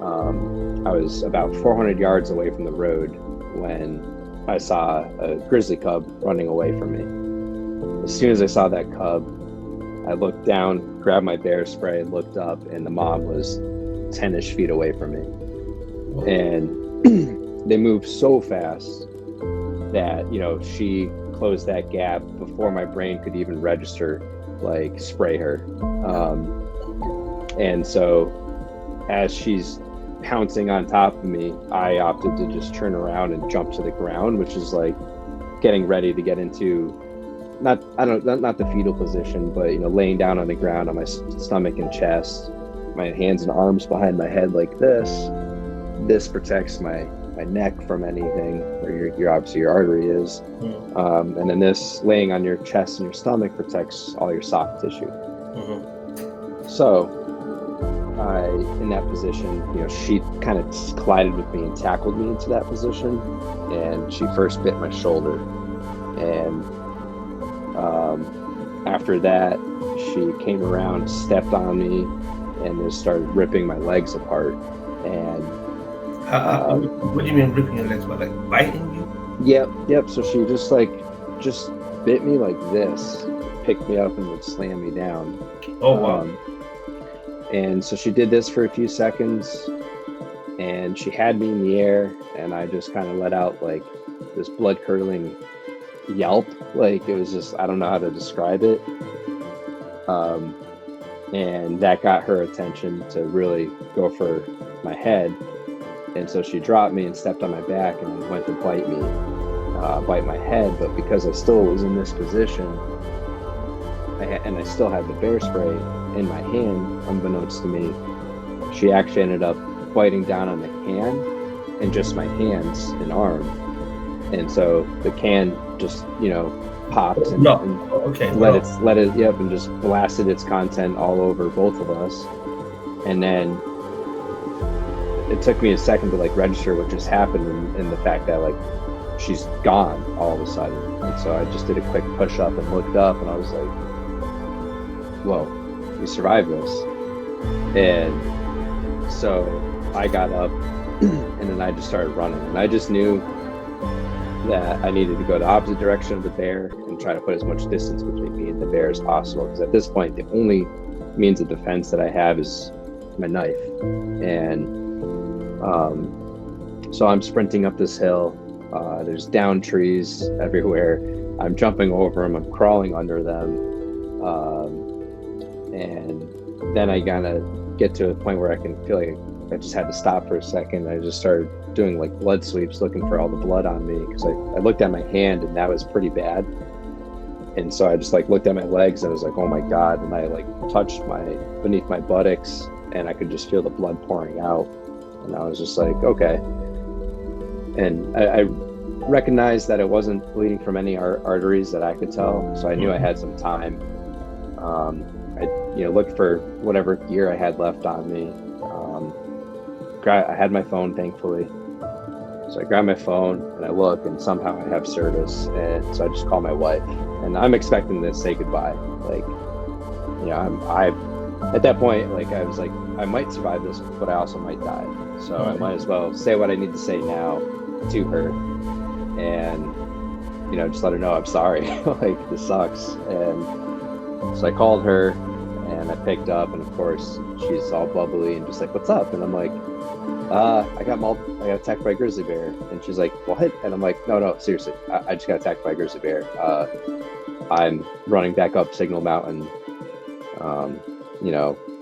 I was about 400 yards away from the road when I saw a grizzly cub running away from me. As soon as I saw that cub, I looked down, grabbed my bear spray, looked up, and the mom was 10-ish feet away from me. And they moved so fast that, she closed that gap before my brain could even register, like, spray her. And so as she's pouncing on top of me, I opted to just turn around and jump to the ground, which is like getting ready to get into not the fetal position, but laying down on the ground on my stomach and chest, my hands and arms behind my head like this. This protects my neck from anything where your obviously your artery is, and then this laying on your chest and your stomach protects all your soft tissue. So in that position, she kind of collided with me and tackled me into that position, and she first bit my shoulder, and after that she came around, stepped on me, and just started ripping my legs apart. And what do you mean ripping your legs apart? Like biting you? Yep. So she just bit me like this, picked me up, and would slam me down. Oh wow. And so she did this for a few seconds, and she had me in the air, and I just kind of let out like this blood-curdling yelp. Like, it was just, I don't know how to describe it. And that got her attention to really go for my head. And so she dropped me and stepped on my back and went to bite my head. But because I still was in this position, and I still had the bear spray in my hand, unbeknownst to me, she actually ended up biting down on the can and just my hands and arm. And so the can just, popped and let it and just blasted its content all over both of us. And then it took me a second to register what just happened, and the fact that she's gone all of a sudden. And so I just did a quick push up and looked up, and I was like, whoa, we survived this. And so I got up and then I just started running, and I just knew that I needed to go the opposite direction of the bear and try to put as much distance between me and the bear as possible, because at this point the only means of defense that I have is my knife. And so I'm sprinting up this hill. There's down trees everywhere. I'm jumping over them, I'm crawling under them, and then I gotta get to a point where I can feel like I just had to stop for a second. I just started doing blood sweeps, looking for all the blood on me, because I looked at my hand and that was pretty bad. And so I just looked at my legs and I was like, oh my God. And I touched beneath my buttocks, and I could just feel the blood pouring out. And I was just like, okay. And I recognized that it wasn't bleeding from any arteries that I could tell. So I knew I had some time. I looked for whatever gear I had left on me. I had my phone, thankfully. So I grab my phone and I look, and somehow I have service. And so I just call my wife, and I'm expecting to say goodbye. I at that point, I was like, I might survive this, but I also might die. So I might as well say what I need to say now to her, and just let her know I'm sorry. This sucks. And so I called her, and I picked up, and of course she's all bubbly and just like, what's up? And I'm like, I got attacked by a grizzly bear. And she's like, what? And I'm like, no, seriously, I just got attacked by a grizzly bear. I'm running back up Signal Mountain,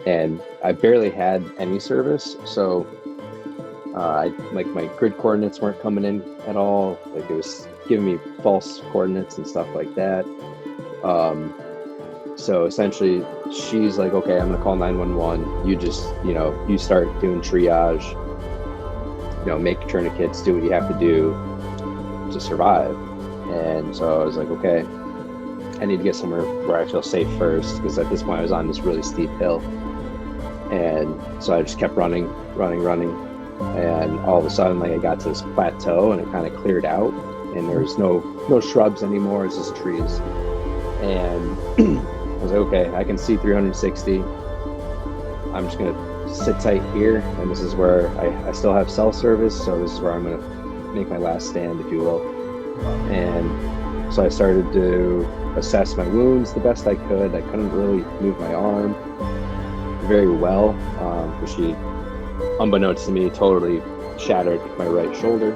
and I barely had any service. So my grid coordinates weren't coming in at all. It was giving me false coordinates and stuff like that. So essentially she's like, okay, I'm gonna call 911. You just, you start doing triage, make tourniquets, do what you have to do to survive. And so I was like, okay, I need to get somewhere where I feel safe first, because at this point I was on this really steep hill. And so I just kept running. And all of a sudden, I got to this plateau, and it kind of cleared out, and there's no shrubs anymore. It's just trees. And I was like, okay, I can see 360. I'm just gonna sit tight here, and this is where I still have cell service, so this is where I'm going to make my last stand, if you will. And so I started to assess my wounds the best I could. I couldn't really move my arm very well, because she, unbeknownst to me, totally shattered my right shoulder.